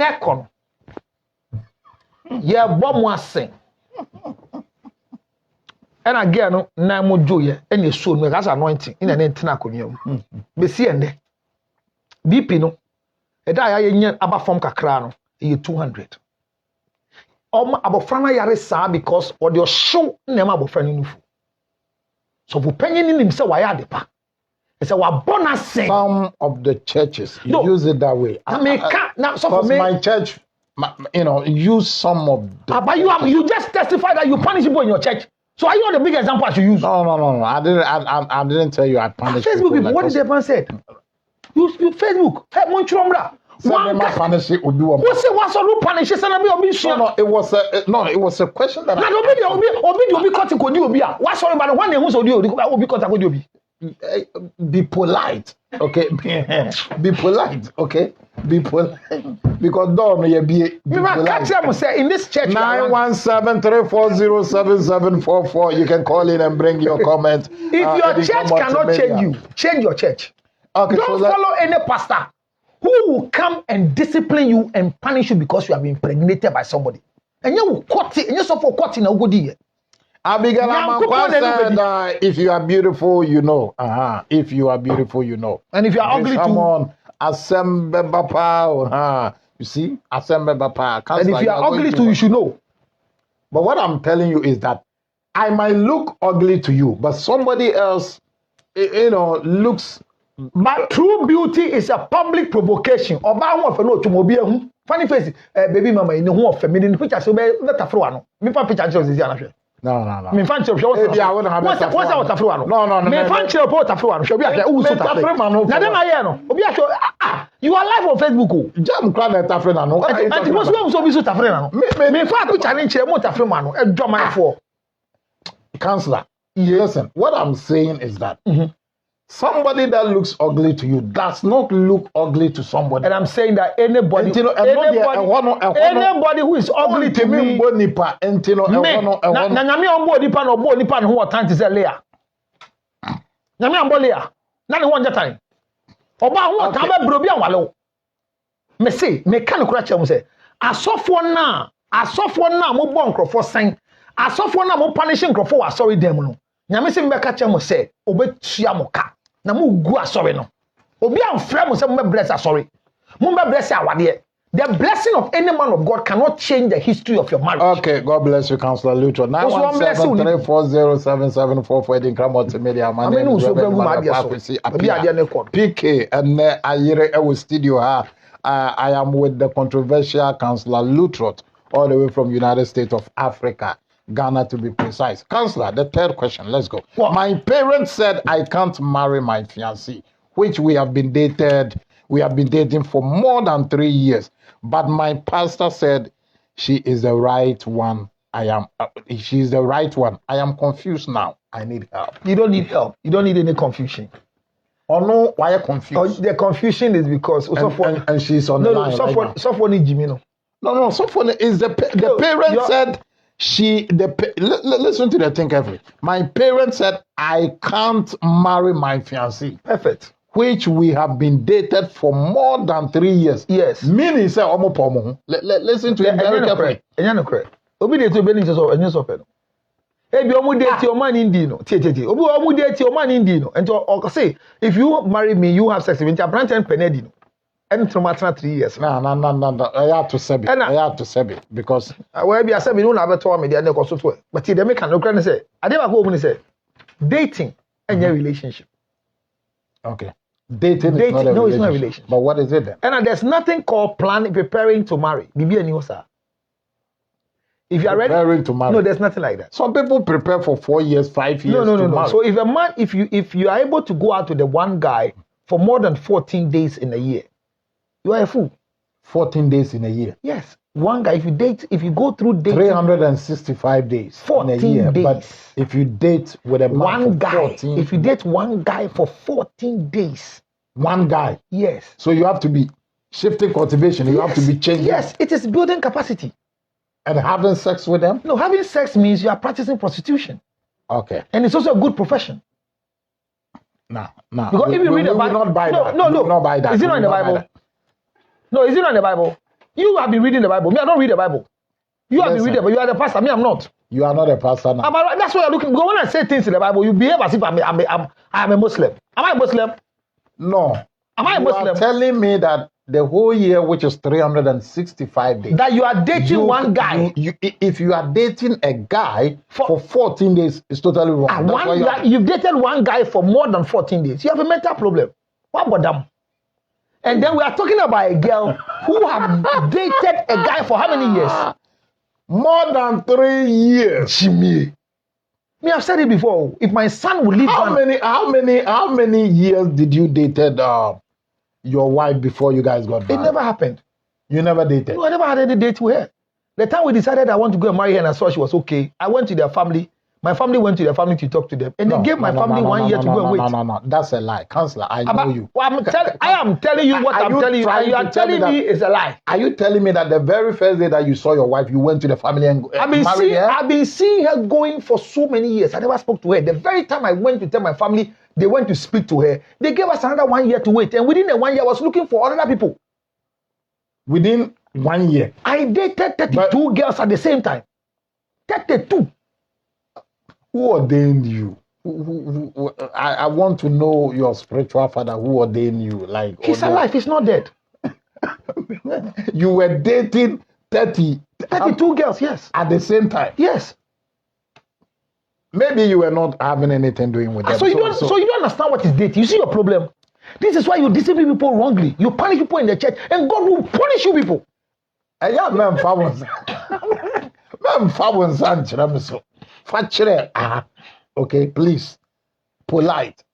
nekon. Yeah, bomb was sing. And again, na mo joye, and you soon me as anointing in an entinaconium. Be see and BP no. A die yen about from Cacrano, you 200. About Frana Yaresa because or your show name about friend. So for penny in himself, why are the pa? It's a bonus. Some of the churches use it that way. My church, use some of the. But you just testify that you punish people in your church. So are you the big example I should use? No. I didn't tell you I punish Facebook people. Like what did the man say? You Facebook. Hey, Monchumra. One punish it would do. What's the punish? No, it was a question that. Be polite, okay? Be polite, okay? Be polite. Because don't you be polite. Say in this church 917-340-7744. You can call in and bring your comment. If your church cannot change you, change your church. Okay, don't follow any pastor who will come and discipline you and punish you because you have been impregnated by somebody. And you will cut it, and you suffer cut in a good year. Abigail said, if you are beautiful, you know. If you are beautiful, you know. And if you are ugly, come on, assemble bapa. You see, assemble bapa. And if you are ugly too, you should know. But what I'm telling you is that I might look ugly to you, but somebody else, looks. But true beauty is a public provocation. Funny face, baby mama, in the home of feminine picture, so better for one. Me picture shows is the No. Me fan chiro show. What's that for one? No. Me fan chiro po ta for one. Show be ake who so ta. Na dem aye no. Obi a show you are live on Facebook. Jam kra na ta friend no. And most of so be so ta friend no. Me fan picture ni chiro mo ta friend no. E do man for. Counselor, listen. What I'm saying is that somebody that looks ugly to you does not look ugly to somebody. And I'm saying that anybody who is ugly to me, na nyame ombo nipa no bo nipa no ho tanti se lea. Nyame ambo lea. Na ne wonja tan. Oba ho tan ba bro bi anwale. Me say, me kan kura che mo say, asofo na mo bo nkrofo san. Asofo na mo punish nkrofo wa sorry dem no. Nyame se mbeka che mo say, obetua mo ka. Na mu gu asori no. Obi amfra mo say mo bless asori. Mo bless awade. The blessing of any man of God cannot change the history of your marriage. Okay, God bless you, Counselor Lucho. 917-340-7744 in Kramot Media. My name is PK and I will studio. I am with the controversial Counselor Lutrot, all the way from United States of Africa. Ghana to be precise. Counselor, the third question, let's go. What? My parents said I can't marry my fiancée, which we have been dating for more than 3 years. But my pastor said she is the right one. She's the right one. I am confused now. I need help. You don't need help. You don't need any confusion. Oh no, why are you confused? The confusion is because and she's on the line. No, Sophone is the parents said listen to the thing carefully. My parents said I can't marry my fiancée. Perfect. Which we have been dated for more than 3 years. Yes. Meaning say listen to it very carefully. Obi dey to be ni so enye so pe no. E bi omu date your man indi no. Obi omu date your man indi no. And to say if you marry me you have sex with me, branch and penedi no. And from 3 years. No. I have to say it because we be say me no na beto me dey na ko so to. But they make an okra say, ade ba ko omu ni say dating and your relationship. Okay. Dating is not a relationship. It's not a relationship. But what is it then? And there's nothing called preparing to marry. Bibi and sir. If you are preparing to marry. No, there's nothing like that. Some people prepare for 4 years, 5 years. No. So if a man, if you are able to go out with the one guy for more than 14 days in a year, you are a fool. 14 days in a year. Yes. One guy, if you go through dating 365 days 14 in a year. Days. But if you date with a man one for guy, 14, if you date one guy for 14 days. One guy. Yes. So you have to be shifting cultivation. You have to be changing. Yes, it is building capacity. And having sex with them? No, having sex means you are practicing prostitution. Okay. And it's also a good profession. No. Because if you read the Bible, not buy that. No. Not buy that. Is it not in the Bible? No, is it not in the Bible? You have been reading the Bible. Me, I don't read the Bible. You have been reading, but you are the pastor. Me, I'm not. You are not a pastor now. That's why you're looking. Because when I say things in the Bible, you behave as if I'm a Muslim. Am I a Muslim? No. Am I a Muslim? You are telling me that the whole year, which is 365 days, that you are dating one guy. If you are dating a guy for 14 days, it's totally wrong. You've dated one guy for more than 14 days. You have a mental problem. What about them? And then we are talking about a girl who have dated a guy for how many years? More than 3 years. Jimmy. Me, I've said it before. If my son will leave, how many years did you dated your wife before you guys got married? It never happened. You never dated? No, I never had any date with her. The time we decided I want to go and marry her and I saw she was okay, I went to their family. My family went to their family to talk to them. And they gave my family 1 year to go and wait. No. That's a lie. Counselor, I know you. Well, I am telling you what I'm telling you. And you are telling me it's a lie. Are you telling me that the very first day that you saw your wife, you went to the family and married her? I've been seeing her going for so many years. I never spoke to her. The very time I went to tell my family, they went to speak to her. They gave us another 1 year to wait. And within the 1 year, I was looking for other people. Within 1 year? I dated 32 girls at the same time. 32. Who ordained you? I want to know your spiritual father who ordained you. He's alive, he's not dead. You were dating 32 girls, yes. At the same time? Yes. Maybe you were not having anything doing with them. So you don't understand what is dating. You see your problem? This is why you discipline people wrongly. You punish people in the church, and God will punish you people. Okay, please.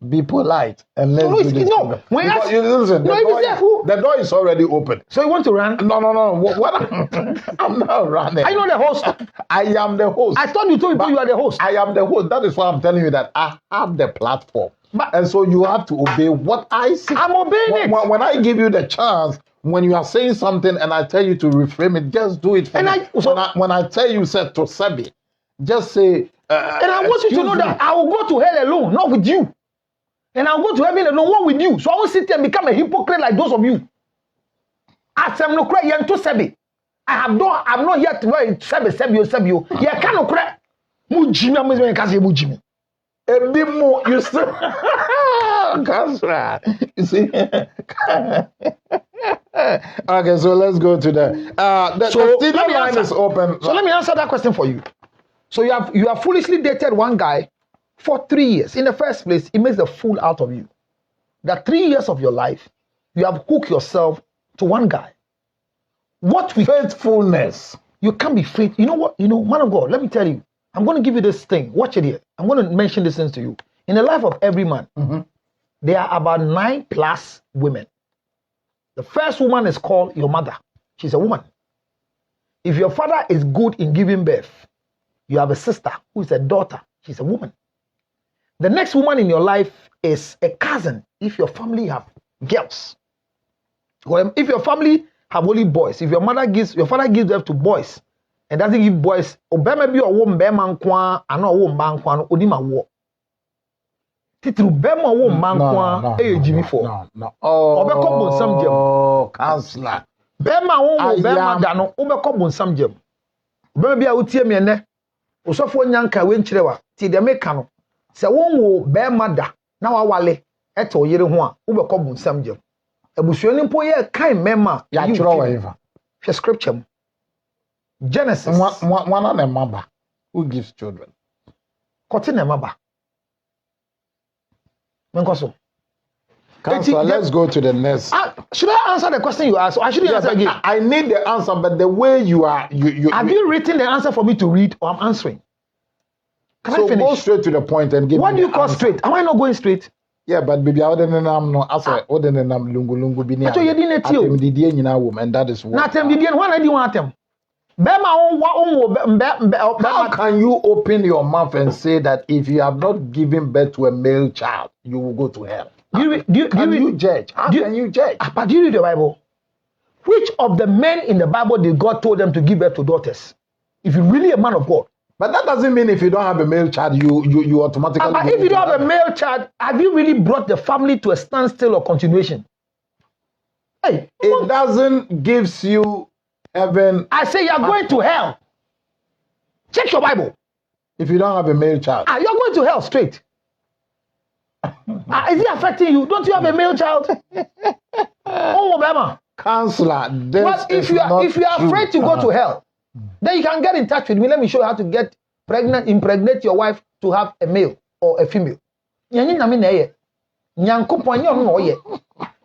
Be polite, and let's do this. No, listen, the door is already open. So you want to run? No. What? I'm not running. I know the host. I am the host. I thought you told people you are the host. I am the host. That is why I'm telling you that I have the platform. And so you have to obey what I say. I'm obeying it. When I give you the chance, when you are saying something and I tell you to reframe it, just do it for me. When I tell you to Sebi, just say. And I want you to know that I will go to hell alone, not with you. And I'll go to heaven alone, not with you. So I won't sit there and become a hypocrite like those of you. As I'm not crying to Sebi. I'm not yet Sebi. You can't cry. Mujimi, I'm going to say Mujimi. A bit more, you still. You see? Okay, so let's go to the studio line is open. So let me answer that question for you. So you have foolishly dated one guy for 3 years. In the first place, it makes the fool out of you. That 3 years of your life, you have hooked yourself to one guy. What with faithfulness? You can't be faithful. You know what? Man of God, let me tell you. I'm going to give you this thing. Watch it here. I'm going to mention this thing to you. In the life of every man, there are about 9+ women. The first woman is called your mother. She's a woman. If your father is good in giving birth, you have a sister who is a daughter. She's a woman. The next woman in your life is a cousin if your family have girls. Well, if your family have only boys, if your father gives birth to boys and doesn't give boys, obema bi owo mbema nkwa ana owo mba nkwa no odima wo. Titru bema owo mba nkwa ejimi for. No. Obekọ bonsam jem. Counselor. Bema wo bema da no obekọ bonsam jem. Obema bi a wotie me ene. Osofo nyanka we nkirewa. Ti de meka no. Se wonwo bema da na wawale eto yire ho a obekọ bonsam jem. Abusuani mpo ye kan mema ya kiro wa eva. The scripture. Genesis. One on a mother who gives children. Continue, maba. Counselor, let's go to the next. Should I answer the question you asked? Or I should answer again? I need the answer, but the way you are, have you written the answer for me to read, or I'm answering? Can I finish? Go straight to the point and give. What do you call straight? Am I not going straight? Yeah, but baby, I wouldn't know. I said, lungu bini. I told you didn't tell. And that is what. Not them. Did when I didn't want them. How can you open your mouth and say that if you have not given birth to a male child, you will go to hell? Can you judge? How can you judge? But do you read the Bible? Which of the men in the Bible did God told them to give birth to daughters? If you're really a man of God. But that doesn't mean if you don't have a male child, you automatically. But if you don't have a male child, have you really brought the family to a standstill or continuation? Hey, it doesn't gives you Heaven. I say you are going to hell. Check your Bible. If you don't have a male child. You're going to hell straight. Is it affecting you? Don't you have a male child? Oh, Obama. Counselor, But if you are afraid to go to hell, then you can get in touch with me. Let me show you how to get pregnant, impregnate your wife to have a male or a female. Nyankopon ye no ye.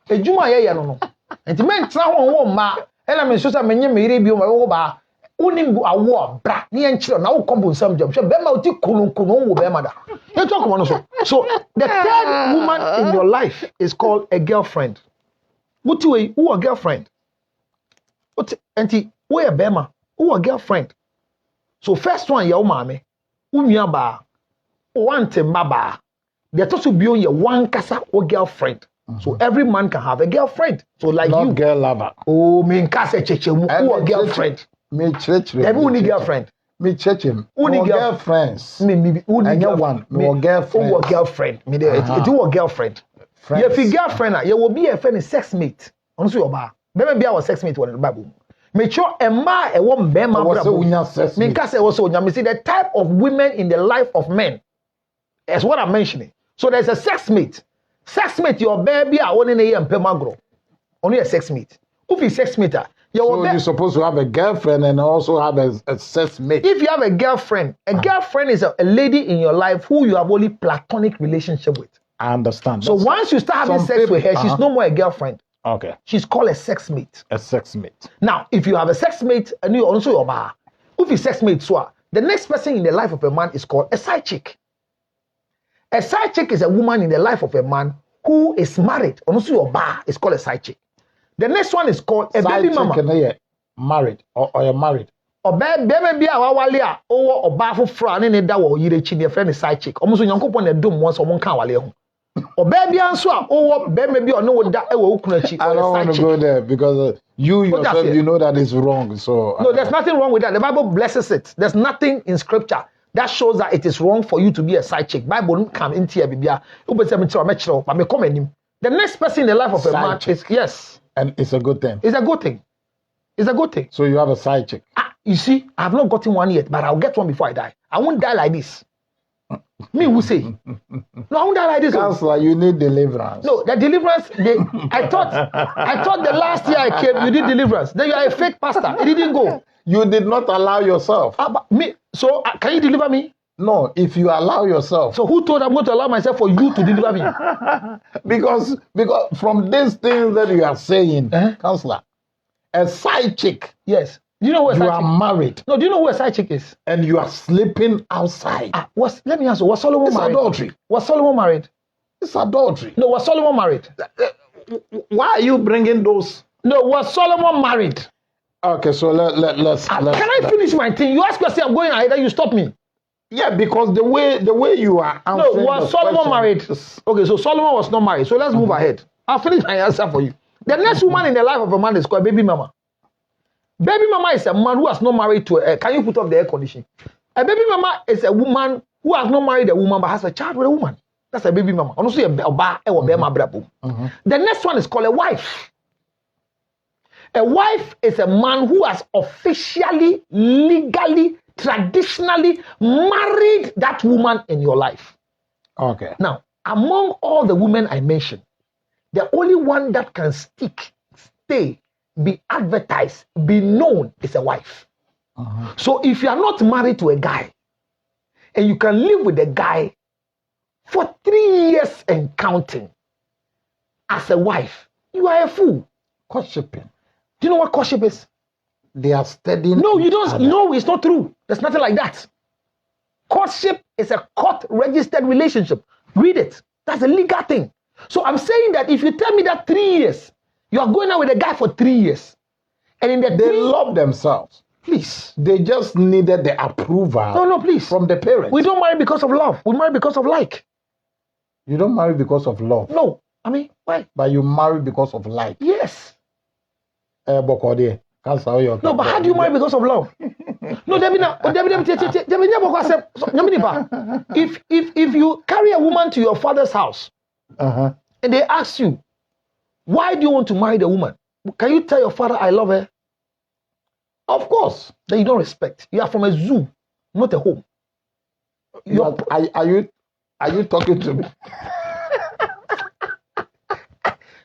Ejuma ye no. Enti men tra ho ma. Ela me so sa menye mere bi o ma wo ba. Unim awo bra. Ne enchiro na wo kombo nsam jam. She be ma oti kunun wo be ma da. You talk about so. So the third woman in your life is called a girlfriend. What way? Who a girlfriend? What enti wo e be ma? Who a girlfriend? So first one ya wo maame. Unua ba. O ante maba. They're supposed to be on your one kasa or girlfriend. So every man can have a girlfriend. So like not you. Girl lover. Oh, me kasa cheche mu or girlfriend. Me church. Every only girlfriend. Me church him. Only girlfriends. Me only one. Me girlfriend. Oh, girlfriend. Me there. It's your girlfriend. If you girlfriend, you will be a friend, sex mate. Honestly, your bar. Maybe be our sex mate. One in the Bible. Make sure a man, a woman, be my brother. Me kasa also. Me see the type of women in the life of men. That's what I'm mentioning. So there's a sex mate. Sex mate, your baby are only a year and magro. Only a sex mate. If you sex mate, you're supposed to have a girlfriend and also have a sex mate. If you have a girlfriend is a lady in your life who you have only platonic relationship with. I understand. So once you start having sex with her, she's no more a girlfriend. Okay. She's called a sex mate. A sex mate. Now, if you have a sex mate and you also your bar, if you sex mate, so the next person in the life of a man is called a side chick. A side chick is a woman in the life of a man who is married. Also, your bar is called a side chick. The next one is called a side baby mama. Married or you're married. Or baby awalia or bar for fran and that will you chin your friend is side chick. Almost young couple on a doom once or one can wale. Or baby answer or baby or no that will I don't want to go there because you yourself you know that is wrong. So no, there's nothing wrong with that. The Bible blesses it. There's nothing in scripture that shows that it is wrong for you to be a side chick. Bible come into here, baby. The next person in the life of a man is yes. And it's a good thing. It's a good thing. It's a good thing. So you have a side chick. You see, I have not gotten one yet, but I'll get one before I die. I won't die like this. Me who say? No, I won't die like this. Counselor, you need deliverance. No, the deliverance. I thought the last year I came, you did deliverance. Then you are a fake pastor. It didn't go. You did not allow yourself. So can you deliver me? No, if you allow yourself. So who told I'm going to allow myself for you to deliver me? because from these things that you are saying, Counselor, a side chick. Yes. Do you know who you are married? No, do you know who a side chick is? And you are sleeping outside. Let me ask you, was Solomon married? It's adultery. Was Solomon married? It's adultery. No, was Solomon married? Why are you bringing those? No, was Solomon married? Okay, so let's can I finish my thing? You ask yourself, I'm going ahead, and you stop me. Yeah, because the way you are answering. No, was Solomon married? Okay, so Solomon was not married. So let's move ahead. I'll finish my answer for you. The next woman in the life of a man is called baby mama. Baby mama is a man who has not married to a. Can you put off the air conditioning? A baby mama is a woman who has not married a woman but has a child with a woman. That's a baby mama. Honestly, the next one is called a wife. A wife is a man who has officially, legally, traditionally married that woman in your life. Okay. Now, among all the women I mentioned, the only one that can stay, be advertised, be known is a wife. So if you are not married to a guy and you can live with a guy for 3 years and counting as a wife, you are a fool. Courtshiping. Do you know what courtship is? They are studying. No, you don't. No, it's not true. There's nothing like that. Courtship is a court-registered relationship. Read it. That's a legal thing. So I'm saying that if you tell me that 3 years, you are going out with a guy for 3 years, and in the they love themselves. Please. They just needed the approval. No, please. From the parents. We don't marry because of love. We marry because of like. You don't marry because of love. No. I mean, why? But you marry because of like. Yes. No, but how do you marry because of love? No, if you carry a woman to your father's house and they ask you, why do you want to marry the woman? Can you tell your father I love her? course. Then you don't respect. You are from a zoo, not a home. Are you talking to me?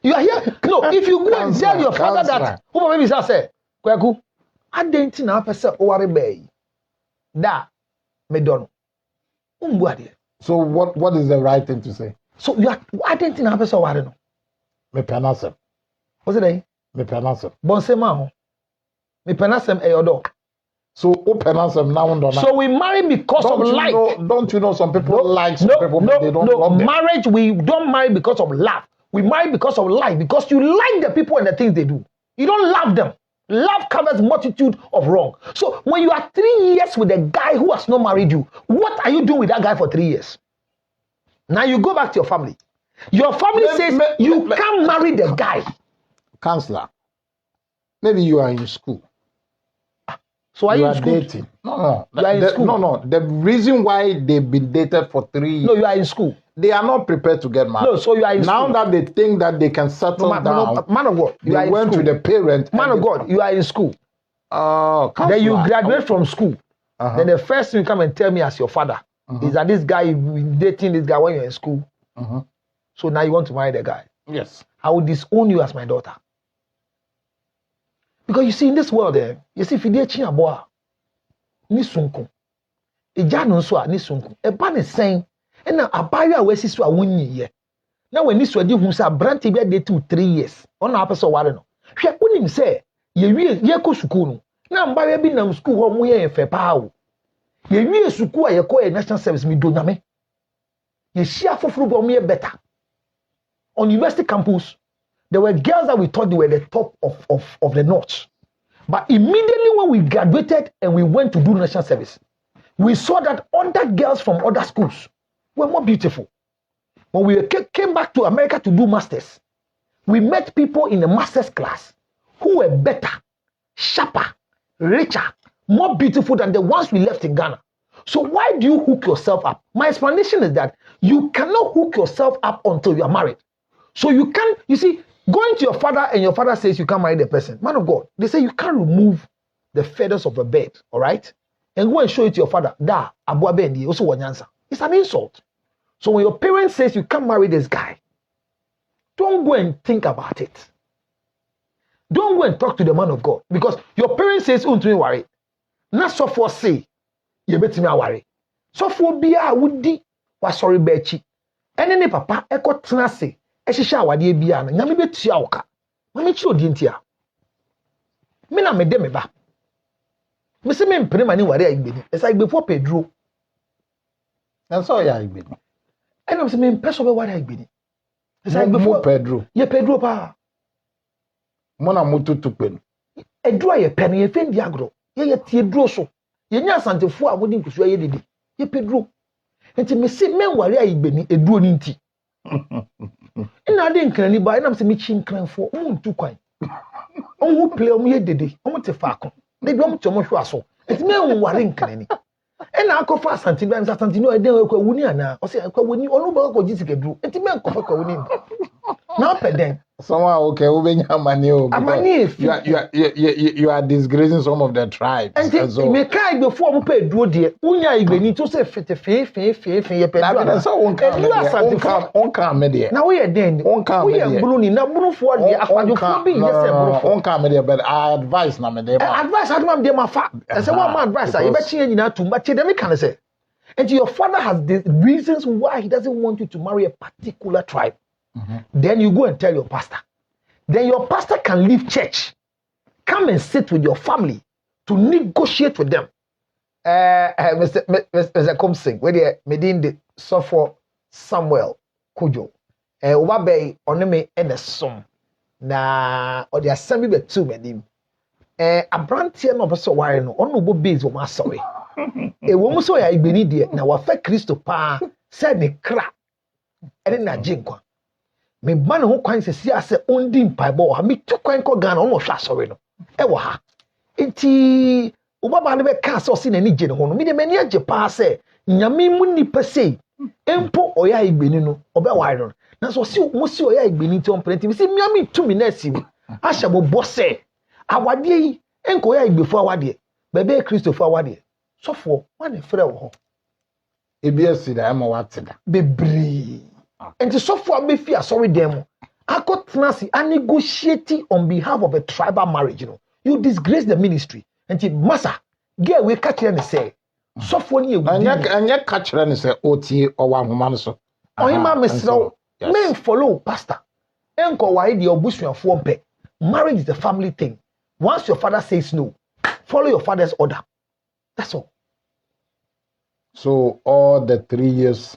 You are here. No, if you go and tell your father that, who maybe say, Kwaku, I didn't know person or bay. Da, me don't. So what is the right thing to say? So you are. I didn't know person or no. Me penasem. What's it name? Me penasem. Bonsema. Me penasem a dog. So penasem now and So we marry because of like. Don't you know some people like some people, but they don't love them. Marriage, we don't marry because of love. We marry because of like, because you like the people and the things they do. You don't love them. Love covers multitude of wrong. So when you are 3 years with a guy who has not married you, what are you doing with that guy for 3 years? Now you go back to your family. Your family says you can't marry the guy. Counselor, maybe you are in school. So are you in school? Dating? No. You are in school? No. The reason why they've been dated for 3 years. No, you are in school. They are not prepared to get married. No, so you are in now school. That they think that they can settle down. No, man of God, you are in went school. to the parent. Man of God, you are in school. Then you graduate from school. Then the first thing you come and tell me as your father is that this guy, you've been dating this guy when you're in school. So now you want to marry the guy. Yes. I will disown you as my daughter. Because you see, in this world, you see, if you did a boy, ni sunko. Eja no so a ni sunko. E ba ne sen. E na abayo a wasi so a wonyi ye. Na wani so adi hu sa branti bi ade 3 years. Ona apeso ware no. Hwe unim se ye ko suku no. Na mbawe bi nam suku ho mo ye fe pa o. Ye wie suku a ye ko e national service mi do nyame. Ye shia foforo bo mo ye better. On university campus, there were girls that we thought they were the top of the notch. But immediately when we graduated and we went to do national service, we saw that other girls from other schools were more beautiful. When we came back to America to do masters, we met people in the masters class who were better, sharper, richer, more beautiful than the ones we left in Ghana. So why do you hook yourself up? My explanation is that you cannot hook yourself up until you are married. So you can't, you see, going to your father and your father says you can't marry the person. Man of God, they say you can't remove the feathers of a bird, all right? And go and show it to your father. Da, abuwa bendi, also one answer. It's an insult. So when your parents says you can't marry this guy, don't go and think about it. Don't go and talk to the man of God. Because your parents says, "Untumi worry." Not so for say, you bet me worry. So for biya would was sorry bechi. And then papa, eko tenase. Eshisha wadi biya na nyame betua woka mame chi odi ntia me na mede me ba me se me mpene mane ware agbeni esa igbefo Pedro and so ya igbeni and am se me mpeso be ware agbeni esa igbefo Pedro ye Pedro pa mo na mututu pen edro ye pen ye fendi agro ye tie dro so ye nya asantefo a wodi nkusu ye dede ye Pedro enti me se me ware agbeni edro ni nti ina de nkrani ba ina mse me chi nkranfo ntu kwan onhu play om ye dede om te faako de bi om te mo hwa so eti me nware nkrani ina akofa asante bi amsa asante no eden akwa wuni ana o se akwa wuni onu ba ko jisi kedru eti me nkofa kwa wuni na peden someone okay ubenya amani o amani you are disgracing some of the tribes and so me kai gbefo om pa eduro de unya igbeni to se fete fe ye pedro na so on kan me de na we ye den we ye bulu ni na bulu fo de akwadofo bi ye se bulu fo on kan me de but I advise na me de advice aduma de ma fa say one man advice you be chi nyina to but dem can say and your father has the reasons why he doesn't want you to marry a particular tribe. Then you go and tell your pastor. Then your pastor can leave church, come and sit with your family to negotiate with them. Mr. Comsing, where they medin the suffer Samuel Kujo. Wabe oneme and a song. Na or the assembly be two medim. A brand here no person why no on no base o sorry. E wo so ya igbeni de na wa fa Kristo pa said the crack. And na jinkwa. Me ban ho kwan sesi ase ondi mpaibo ha me tu kwan ko Ghana on hwa sorry no e wo ha enti ubaba ne be ka se osi na ni je ne ho no me de mani age pa se nyame mu nipa sei empo oya igbeni no obe ware no na so si mo si oya igbeni ti on prenti me si miami tu mi na si mi ahya bo se awade yi enko oya igbefo awade Bebe Christopher Wadi. So for one friend. ABS da am what da. Bebre. And so for me fear sorry them. I got Nancy and negotiating on behalf of a tribal marriage, you know. You disgrace the ministry. And the massa get we catch and say. So for you and you catch and say OT or one woman so. Oyima mesro men follow pastor. Enko why the obusuan for pe. Marriage is a family thing. Once your father says no, follow your father's order. That's all. So all the 3 years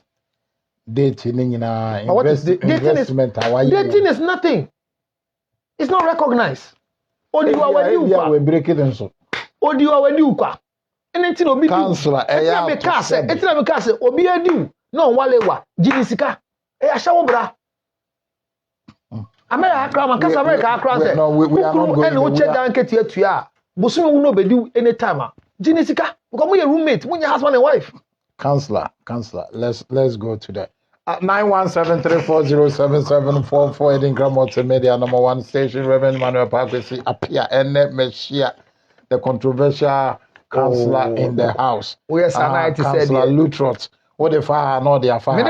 dating in investment. Dating is nothing. It's not recognized. Odi wa wedi ukwa. We break it and so. Odi wa wedi ukwa. Enti no bi du. Counselor, etia me ka se obi adi no wale wa jinisika. Ashawo bra. America akra man kasa America akra se. No, we are not going. And we check down ketia tua. Bosumi wu no bedi anytime. Jinisika. Because we roommate, we husband and wife. Counselor, let's go to that. 917340774 Edinburgh Multimedia #1 station. Reverend Manuel Pakwesi appear and Meshia, the controversial counselor in the house. Yes, Counselor Lutrot. What if I know their father?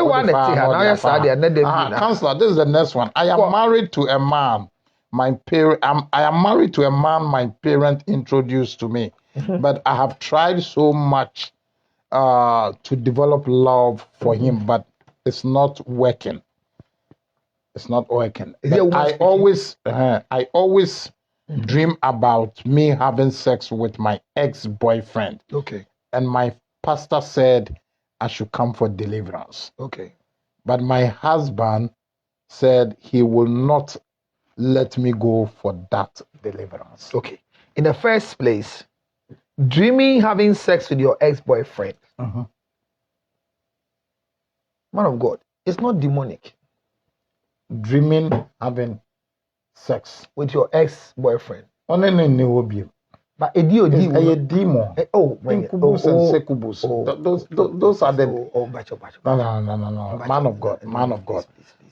Counselor, this is the next one. I am married to a man. I am married to a man my parent introduced to me, but I have tried so much to develop love for him, but it's not working. It's not working. I always dream about me having sex with my ex-boyfriend. Okay. And my pastor said I should come for deliverance. Okay. But my husband said he will not let me go for that deliverance. Okay. In the first place, dreaming having sex with your ex-boyfriend, man of God, it's not demonic. Dreaming having sex with your ex-boyfriend. But a demon. Oh, incubus and succubus. Those are the. No.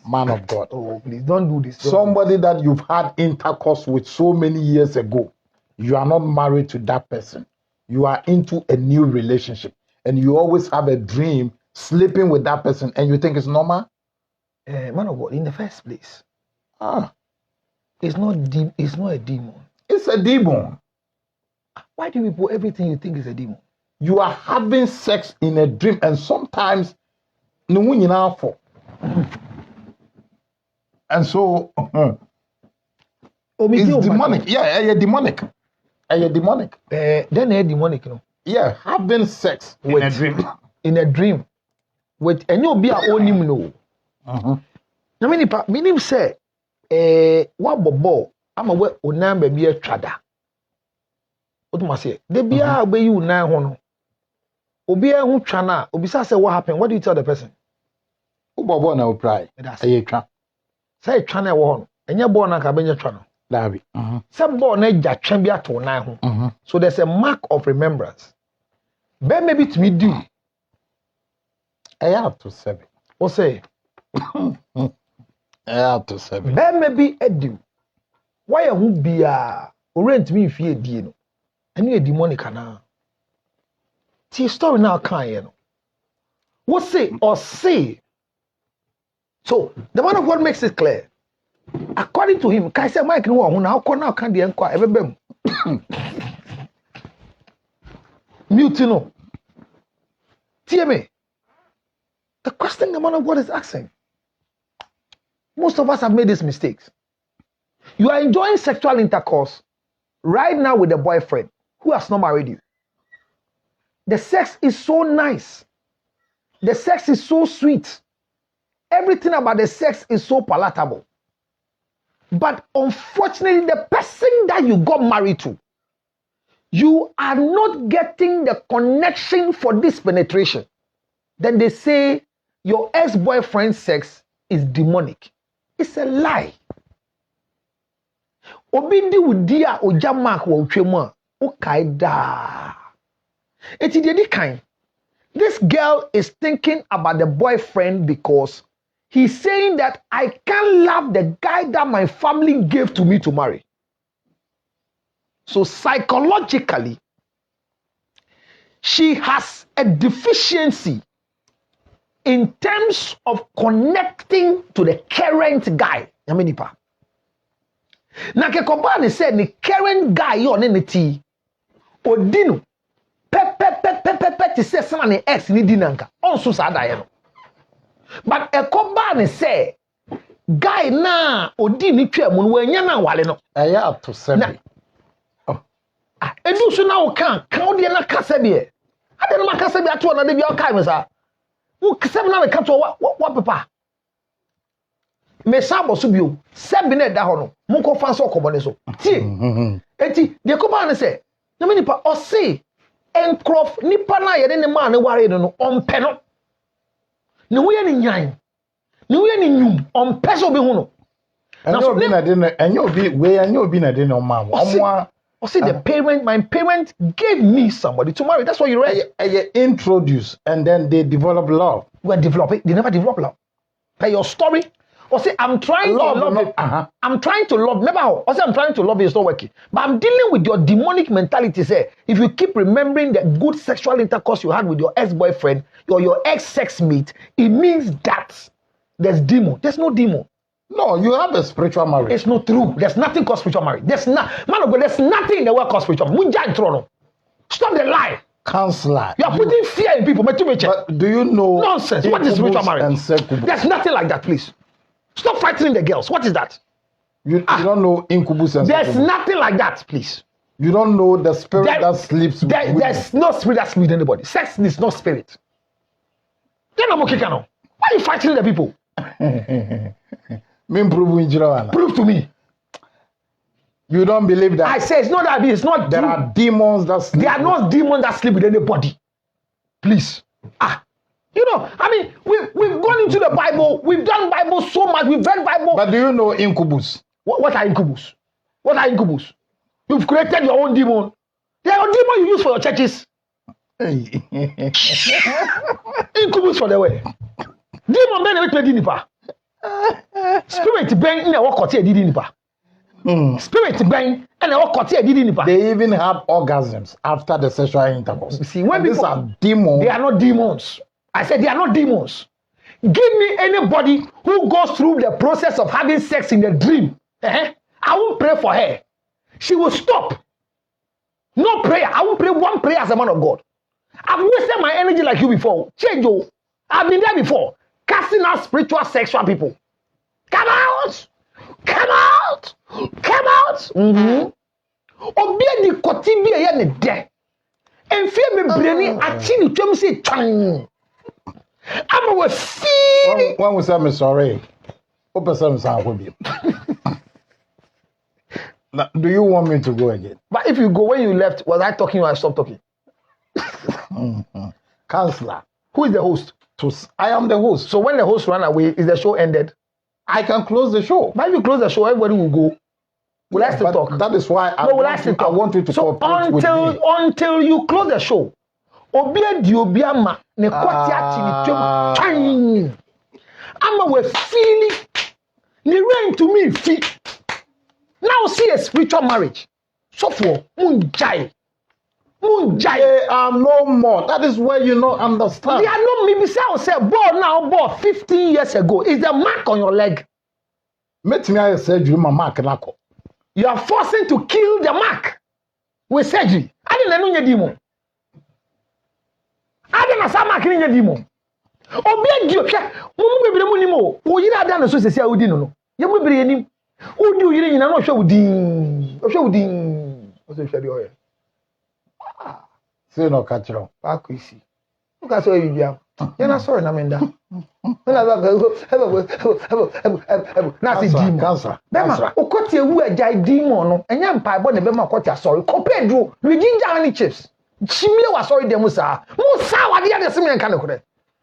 Man of God. Oh, please don't do this. Somebody that you've had intercourse with so many years ago, you are not married to that person. You are into a new relationship, and you always have a dream sleeping with that person, and you think it's normal. Man of God, in the first place, it's not a demon. It's a demon. Why do people everything you think is a demon? You are having sex in a dream, and sometimes and so it's demonic. Yeah, demonic. Demonic. Then demonic, no. Yeah, having sex in a dream. In a dream. With and you'll be our own him no. I mean, say, what bobo? I'm aware unam baby a trada. What must say? They be a way you now hono. Obi a who trana. Obisa say what happened? What do you tell the person? Bobo na uprai. Say tra. Say trana one. And your born a cabin trana. Dabi. Some born a jachambia to now. So there's a mark of remembrance. Ben maybe to me do. I have to say. What say? I have to say. Ben maybe a do. Why a who be a rent me if you no? And you a demonic now. See story now can't you know? What say or say? So the man of God makes it clear. According to him, Kaisa Mike no one now can the enquire ever Mutino. TMA. The question the man of God is asking. Most of us have made these mistakes. You are enjoying sexual intercourse right now with a boyfriend who has not married you. The sex is so nice. The sex is so sweet. Everything about the sex is so palatable. But unfortunately, the person that you got married to, you are not getting the connection for this penetration. Then they say your ex-boyfriend's sex is demonic. It's a lie. Obindi udia ojamak wa uchemwa ukaida. Eti dedi kind. This girl is thinking about the boyfriend because he's saying that I can't love the guy that my family gave to me to marry. So psychologically, she has a deficiency in terms of connecting to the current guy. Yamenipa. Na ke koba ne say the current guy yo ne ne ti. Odino. Pe ti say sama ne ex ni dinanka. Onso sa da ye no. But e koba ne say guy na odi ni twa mu no wanya na wale no. Aya up to 7. Edu so na wo kan odi na kasa bi e. Ade no makasa bi ato na de bi o kai me sa. Wo kasa na me ka to wa papa. Me sabo so bio. Sebi na da ho no. Mo ko fa so okobo so. Tie. Enti de ko ba ne se. Na me nipa o se enkrof nipa na ye ne ma ne ware no ompe no. Ne wo ye ni nyan. Ne wo ye ni nyum ompe so bi hu no. Enyo obi na de no enyo obi we enyo obi na de no ma mo. I said my parents gave me somebody to marry. That's what you read. Introduce and then they develop love. We're developing. They never develop love. Like your story. Or say I'm trying to love you. I'm trying to love. Never. Or say I'm trying to love you. It's not working. But I'm dealing with your demonic mentality. Say if you keep remembering the good sexual intercourse you had with your ex-boyfriend or your ex-sex mate, it means that there's demon. There's no demon. No, you have a spiritual marriage. It's not true. There's nothing called spiritual marriage. There's not, man of God, there's nothing in the world called spiritual marriage. Stop the lie. Counselor. You are putting fear in people. But do you know? Nonsense. What is spiritual marriage? There's nothing like that, please. Stop frightening the girls. What is that? You don't know incubus and there's nothing like that, please. You don't know the spirit that sleeps with there's no spirit that sleeps with anybody. Sex is not spirit. Then I'm okay, Why are you fighting the people? Prove to me. You don't believe that? I say it's not that. It's not. There are demons that sleep. There are not demons that sleep with anybody. Please. You know, I mean, we've gone into the Bible. We've done Bible so much. We've read Bible. But do you know incubus? What are incubus? What are incubus? You've created your own demon. They are demon you use for your churches. Incubus for the way. Demon men make me nipa. Spirit bang in a walk nipa. Spirit bang and a walk nipa. They even have orgasms after the sexual intercourse. See, when these are demons. They are not demons. I said they are not demons. Give me anybody who goes through the process of having sex in a dream. I won't pray for her. She will stop. No prayer. I won't pray one prayer as a man of God. I've wasted my energy like you before. Change you. I've been there before. Casting out spiritual sexual people. Come out! Come out! Come out! Obia di koti bi eye ne de. Enfie me breni achi ni twem se twan. I'm a feel. When we say I'm sorry. Open some sound. Do you want me to go again? But if you go when you left, was I talking or I stopped talking? Counselor. Who is the host? I am the host. So when the host ran away, is the show ended? I can close the show. But if you close the show, everybody will go. Will I still talk? That is why I want you to cooperate with me. Until you close the show. Obia di obia ma ne kwati ati ni twem. Ama we feeling ni rain to me feel. Now see a spiritual marriage. So for munjai. They are no more. That is where you don't understand. They are not maybe say ball 15 years ago. Is the mark on your leg? Met me I surgery my mark nako. You are forcing to kill the mark with surgery. I didn't know demon. I didn't know mark in your demon. Obi dio hwe mumu bebre mu nimo. Wo yira da na so sesi a odi no no. Ye mu bebre nim. Odi o yira nyina no hwe odin. Hwe odin. O se hwe de o ye. Say no catch wrong. Back isi. Look at so you bia. You na sorry na menda. Na si demon. Cancer. Bema okoti ewu agya demon no. Enya mpaebo ne bema okoti sorry. Kopedro. We ginger any chips. Chimie wa sorry dem sa. Mo sa wa de ade seme nka ne kore.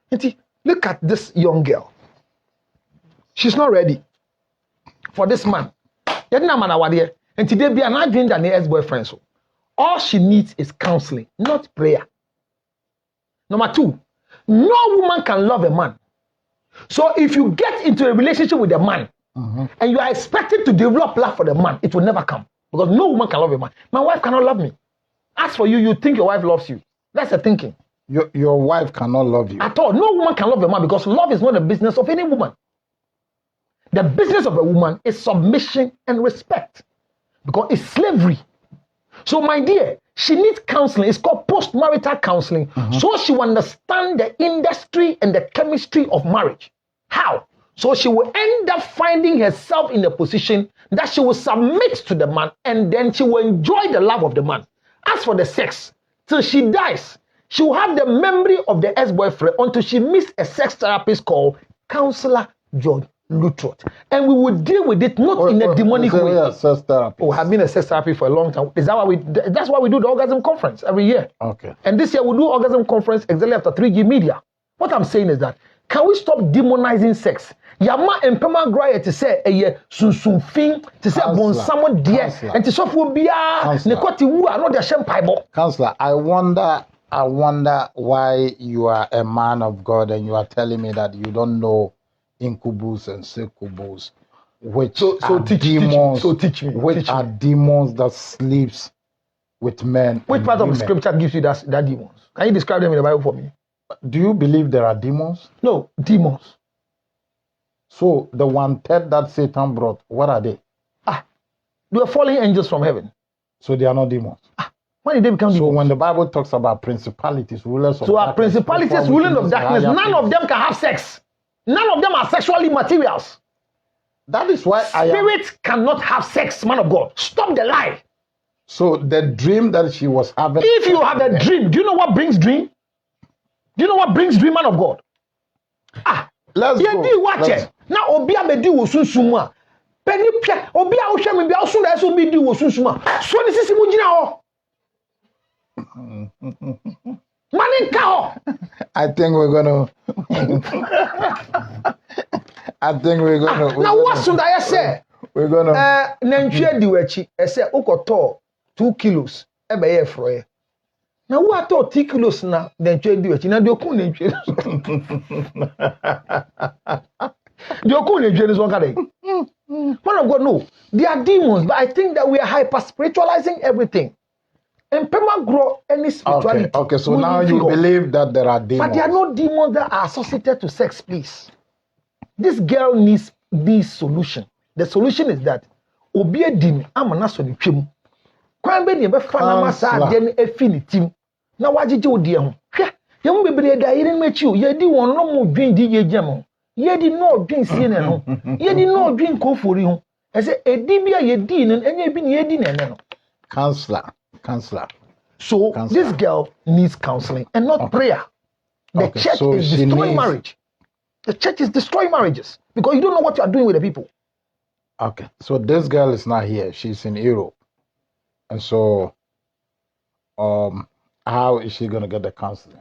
Enti look at this young girl. She's not ready for this man. Yedina man awade. Enti dey bia na adwen da ne ex-boyfriend so. All she needs is counseling, not prayer. Number 2, no woman can love a man. So if you get into a relationship with a man and you are expected to develop love for the man, it will never come. Because no woman can love a man. My wife cannot love me. As for you, you think your wife loves you. That's the thinking. Your wife cannot love you. At all. No woman can love a man because love is not the business of any woman. The business of a woman is submission and respect because it's slavery. So, my dear, she needs counseling. It's called post-marital counseling. So she will understand the industry and the chemistry of marriage. How? So she will end up finding herself in a position that she will submit to the man and then she will enjoy the love of the man. As for the sex, till she dies, she will have the memory of the ex-boyfriend until she meets a sex therapist called Counselor John Lutrot. And we will deal with it not in a demonic way. Sex therapy. Oh, I've been a sex therapy for a long time. Is that why that's why we do the orgasm conference every year. Okay. And this year we do orgasm conference exactly after 3G Media. What I'm saying is that, can we stop demonizing sex? Yama empema gray to say a sunsumfin to say bon someone dear and to suffer bia nekoti wu are not the champagne. Counselor, I wonder why you are a man of God and you are telling me that you don't know incubus and succubus, which are demons. Teach me. Which are demons that sleeps with men. Which part of the scripture gives you that demons? Can you describe them in the Bible for me? Do you believe there are demons? No, demons. So the 1/3 that Satan brought, what are they? They were fallen angels from heaven. So they are not demons. When did they become demons? So when the Bible talks about principalities, rulers of darkness. So our darkness, principalities, rulers of darkness, none of them can have sex. None of them are sexually materials. That is why Spirit cannot have sex, man of God. Stop the lie. So the dream that she was having. If you have a dream, do you know what brings dream? Do you know what brings dream, man of God? Let's go. Watch it. Now, Obia Medi was Sunsuma. Penny Pia, Obia Osham, also that's what we do was Sunsuma. So this is Mujina. Money cow. I think we're gonna. Now, what should I say? We're gonna. Nanchia Diwechi, I say, Okoto, 2 kilos, ebe froye. Now, what are 2 kilos now? Nanchia Diwechi, now, the Okun The Okun is one guy. Man of God, no, they are demons, but I think that we are hyper spiritualizing everything. And Pema grow any spirituality. Okay, so now you believe that there are demons. But there are no demons that are associated to sex, please. This girl needs this solution. The solution is that Obie Dim Amanaso ni Chim. Kwambe ni be fana masa den efinitim. Na wagije odie ho. Hwe, ye mu bebre da yire mechi o, ye di won no mu dwen di ye gyam. Ye di no dwen sie ne no. Ye di no dwen kofori ho. E say edi bia ye di ne enye bi ne ye di ne no. Counselor. So this girl needs counseling and not prayer. The church is destroying marriage. The church is destroying marriages because you don't know what you are doing with the people. Okay, so this girl is not here. She's in Europe. And so, how is she going to get the counseling?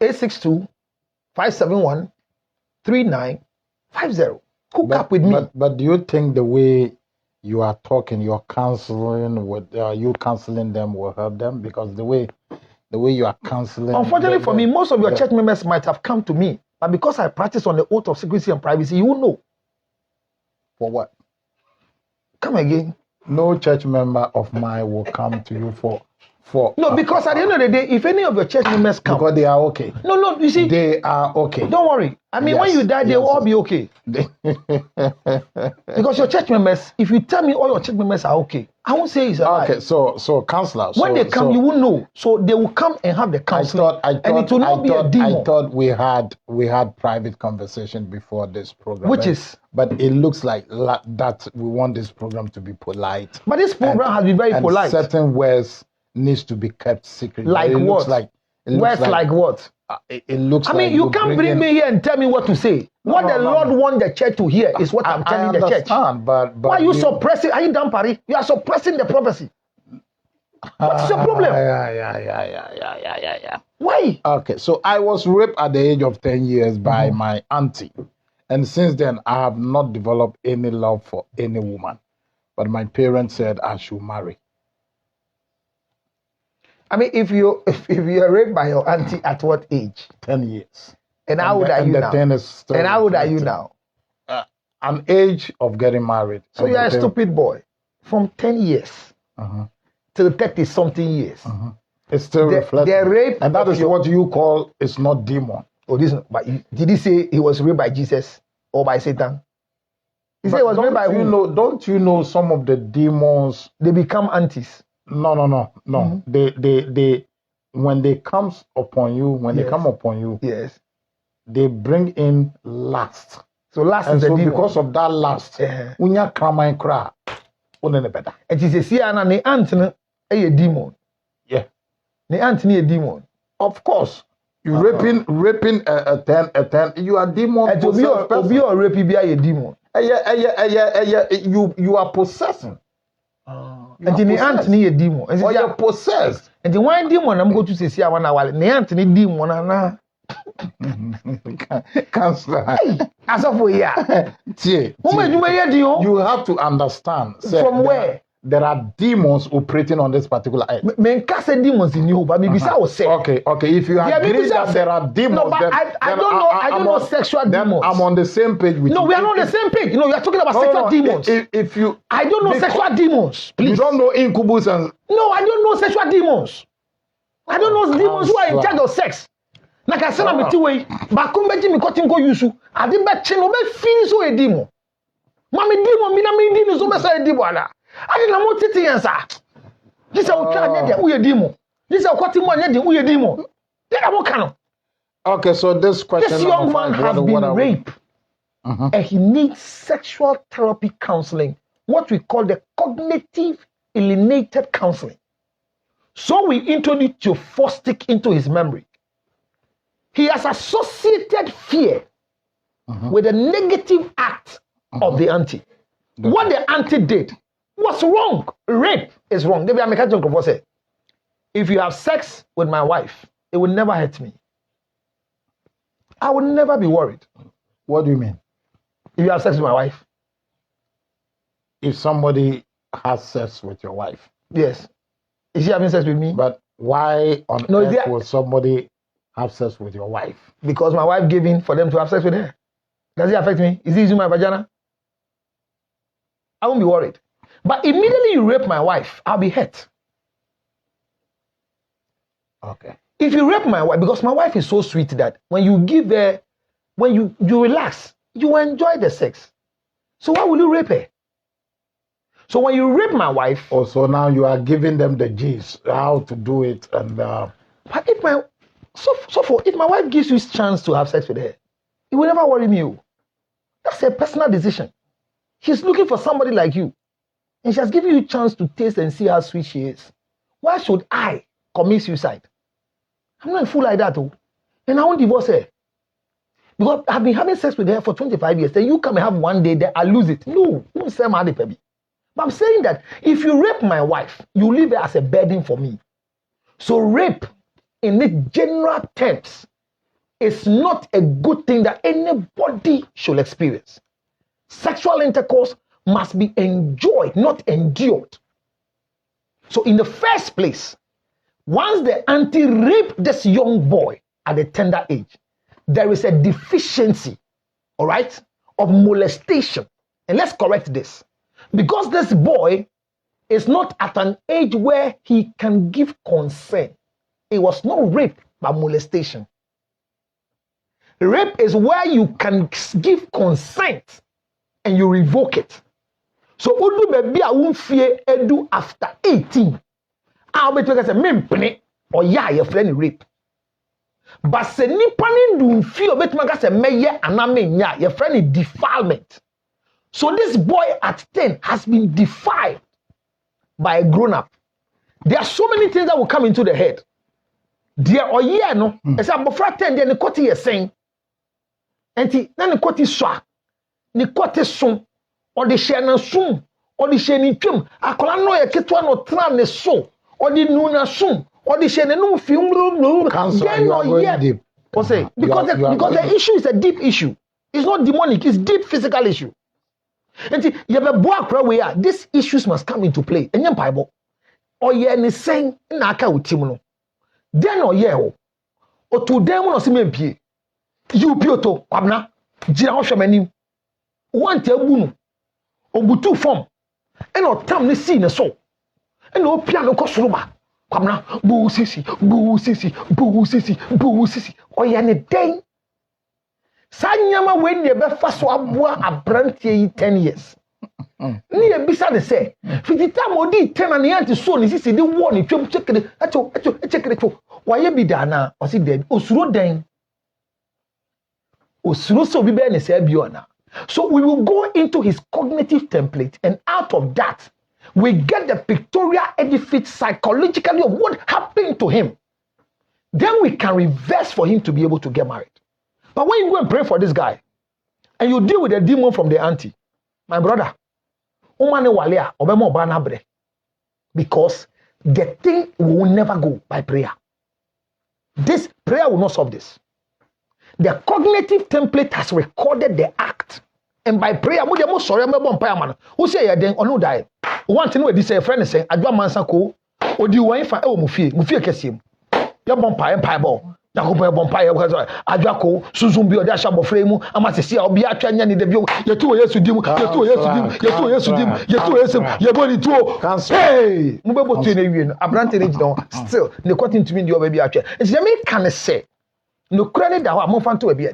862-571-3950. Hook up with me. But do you think the way you are talking, you're counseling with you counseling them will help them? Because the way you are counseling. Unfortunately for me, most of your church members might have come to me, but because I practice on the oath of secrecy and privacy, you will know. For what? Come again. No church member of mine will come to you for. No, because at the end of the day, if any of your church members come, because they are okay. No, you see, they are okay. Don't worry. I mean, when you die, they will all be okay. Because your church members, if you tell me all your church members are okay, I won't say it's a lie. Okay, so counselors. When they come, you will know. So they will come and have the counseling, and it will not be a demon. I thought we had private conversation before this program, but it looks like that we want this program to be polite. But this program has been very polite. Certain words needs to be kept secret. Like what? Words like what? It looks. I mean, you can't bring me here and tell me what to say. What the Lord wants the church to hear is what I'm telling the church. But why are you suppressing? Are you done, Paris? You are suppressing the prophecy. What's your problem? Yeah. Why? Okay, so I was raped at the age of 10 years by my auntie, and since then I have not developed any love for any woman. But my parents said I should marry. I mean, if you are raped by your auntie at what age? 10 years. And how old are you now? And how old are you now? An age of getting married. So you are a stupid boy. From 10 years till 30-something years. It's still reflecting. The rape, and that is what you call it's not demon. Oh, this. But did he say he was raped by Jesus or by Satan? He said he was raped by who? Don't you know some of the demons? They become aunties. No. Mm-hmm. They when they comes upon you, when they come upon you, yes, they bring in lust. So lust and is a demon. Because of that lust, unya krama kra, unene better. It is a siana ne aunt a demon. Yeah, the aunt a demon. Of course, you raping a 10, you are demon. It will be a raping be a demon. You are possessing. And the aunt a demon. Or you're possessed. And the one demon I'm going to say I want to the aunt demon na. Counselor. As of where? You have to understand. From where? There are demons operating on this particular earth. Men cast demons in you, but maybe I say. Okay. If you agree that there are demons, no, but I don't know sexual demons. I'm on the same page with you. No, we are not on the same page. No, you are talking about sexual demons. If you, I don't know sexual demons. Please. You don't know incubus and. No, I don't know sexual demons. I don't know demons who are in charge of sex. Na ka sana meti we ba ko beji mi kotin ko yusu ade be che no be feel so e demon. Ma me demon mi na me ndi no so be say demon ala. Ade na mo tete yansa. This o twa nya de wo ye demon. This o kotin mo nya de wo ye demon. Dey na mo kan. Okay, so this question this young man has been raped. And he needs sexual therapy counseling, what we call the cognitive alienated counseling. So we introduce euphoristic into his memory. He has associated fear with the negative act of the auntie. What the auntie did was wrong. Rape is wrong. If you have sex with my wife, it will never hurt me. I will never be worried. What do you mean? If you have sex with my wife? If somebody has sex with your wife? Yes. Is she having sex with me? But why on earth would somebody have sex with your wife? Because my wife gave in for them to have sex with her. Does it affect me? Is he using my vagina? I won't be worried. But immediately you rape my wife, I'll be hurt. Okay. If you rape my wife, because my wife is so sweet that when you give her, when you relax, you enjoy the sex. So why will you rape her? So when you rape my wife... Oh, so now you are giving them the G's, how to do it. And But if my... if my wife gives you a chance to have sex with her, it will never worry me. That's a personal decision. She's looking for somebody like you. And she has given you a chance to taste and see how sweet she is. Why should I commit suicide? I'm not a fool like that, though. And I won't divorce her. Because I've been having sex with her for 25 years. Then you come and have one day, then I lose it. No, don't say my baby. But I'm saying that if you rape my wife, you leave her as a burden for me. So rape, in its general terms, is not a good thing that anybody should experience. Sexual intercourse must be enjoyed, not endured. So in the first place, once the auntie raped this young boy at a tender age, there is a deficiency, all right, of molestation. And let's correct this. Because this boy is not at an age where he can give consent. It was not rape, but molestation. Rape is where you can give consent and you revoke it. So udu baby a won fear edu after 18. I bet you say mempene or ya your friend rape. But se nipa ni do fear bet you say meye anamenya your friend is defilement. So this boy at 10 has been defiled by a grown-up. There are so many things that will come into the head. There or yeah no, it's about 10 there the court is saying. And then the court is swa. The court is soon. Or the share na soon. Or the share ni twem. Akola no ye ketwa no tra ne so. Or the nuna soon. Or the share no film. Cancer, you are going deep. Because the issue is a deep issue. It's not demonic, it's deep physical issue. And you have a boy where these issues must come into play. And Bible, or ye any saying naka utimono. Then or ye or to them or simple. You pioto, Abna, Jira Shamani, one taboo, or butu form, and or tam the scene so, and no piano cosuba, Kwamna, boo sissy, boo sissy, boo sissy, boo sissy. Oya ne day. Sanyama when ye be faso abua abrantie 10 years. Ni e bisa ne say, fiti time odi 10 and yanti so ni sisi di wo ni twem chekere, echo. Waye bi da na, o si dead, osuro den. Osuro so bi be ne say bi ona. So we will go into his cognitive template, and out of that, we get the pictorial edifice psychologically of what happened to him. Then we can reverse for him to be able to get married. But when you go and pray for this guy, and you deal with the demon from the auntie, my brother, because the thing will never go by prayer. This prayer will not solve this. The cognitive template has recorded the act. And by prayer, who say then or no die. One thing where this friend say, I do mansako, or do you want to mufie kesim. Your bumpire and pieball. Nakopo bumpire because Ajako, Suzumbi or Dashabo frame, I must see I'll be at Chanya the view. You're 2 years to dim, you're 2 years to dim, you're 2 years to dim, you're 2 years to your body too. Hey, Mubabo Tunian, a brand age down, still, the cotton to me your baby at you. It's the main can say. No credit that I'm moving to a beer.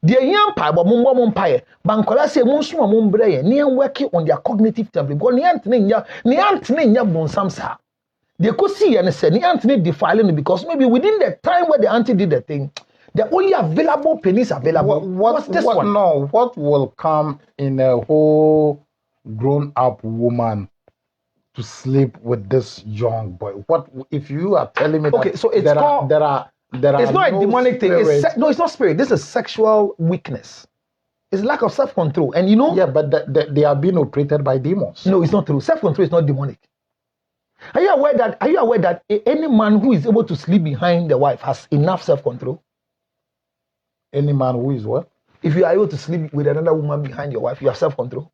The young pie, but Mumbo Pie, Bancola say Muslim Mumbre, near working on their cognitive template. Go near Niantnia Bonsamsa. They could see and say Niantni defiling because maybe within the time where the auntie did the thing, the only available pennies available. What's this one? No, what will come in a whole grown up woman to sleep with this young boy? What if you are telling me okay, that so it's it's not a demonic thing. It's not spirit. This is sexual weakness. It's lack of self-control. And you know... Yeah, but they are being operated by demons. No, it's not true. Self-control is not demonic. Are you aware that any man who is able to sleep behind the wife has enough self-control? Any man who is what? If you are able to sleep with another woman behind your wife, you have self-control.